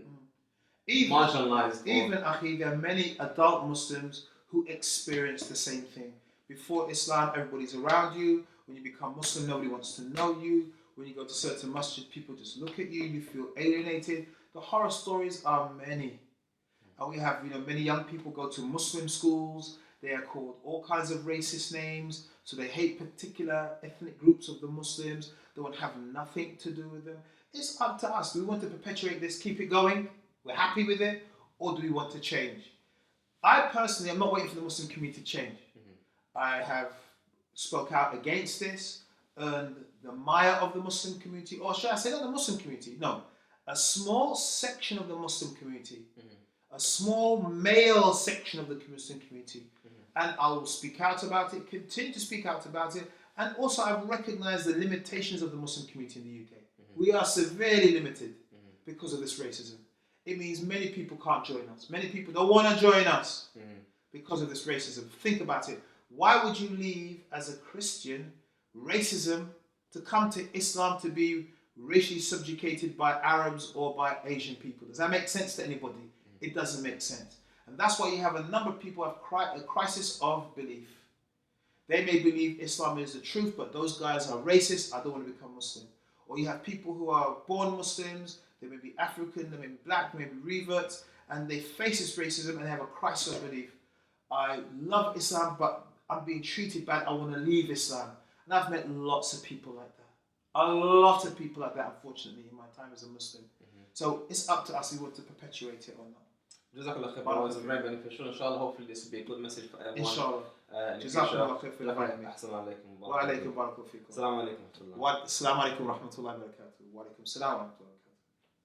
marginalized. Akhi, there are many adult Muslims who experience the same thing. Before Islam, everybody's around you. When you become Muslim, nobody wants to know you. When you go to certain masjid, people just look at you. You feel alienated. The horror stories are many. And we have, many young people go to Muslim schools. They are called all kinds of racist names. So they hate particular ethnic groups of the Muslims. They want to have nothing to do with them. It's up to us. Do we want to perpetuate this, keep it going? We're happy with it? Or do we want to change? I personally am not waiting for the Muslim community to change. I have spoke out against this, and the mire of the Muslim community, or should I say not the Muslim community? No, a small section of the Muslim community, a small male section of the Muslim community, and I will speak out about it, continue to speak out about it, and also I've recognized the limitations of the Muslim community in the UK. We are severely limited because of this racism. It means many people can't join us. Many people don't want to join us because of this racism. Think about it. Why would you leave as a Christian racism to come to Islam to be racially subjugated by Arabs or by Asian people? Does that make sense to anybody? It doesn't make sense. And that's why you have a number of people who have a crisis of belief. They may believe Islam is the truth, but those guys are racist. I don't want to become Muslim. Or you have people who are born Muslims. They may be African, they may be black, they may be reverts, and they face this racism and have a crisis of belief. I love Islam, but I'm being treated bad. I want to leave Islam. And I've met lots of people like that. A lot of people like that, unfortunately, in my time as a Muslim. So it's up to us if we want to perpetuate it or not. Jazakallah khair. It was very beneficial. Inshallah, hopefully this will be a good message for everyone. Inshallah. Jazakallah khair. Assalamu alaikum. Wa alaikum wa rahmatullahi wa barakatuh. Assalamu alaikum wa rahmatullahi wa barakatuh. Wa alaikum wa rahmatullahi wa barakatuh.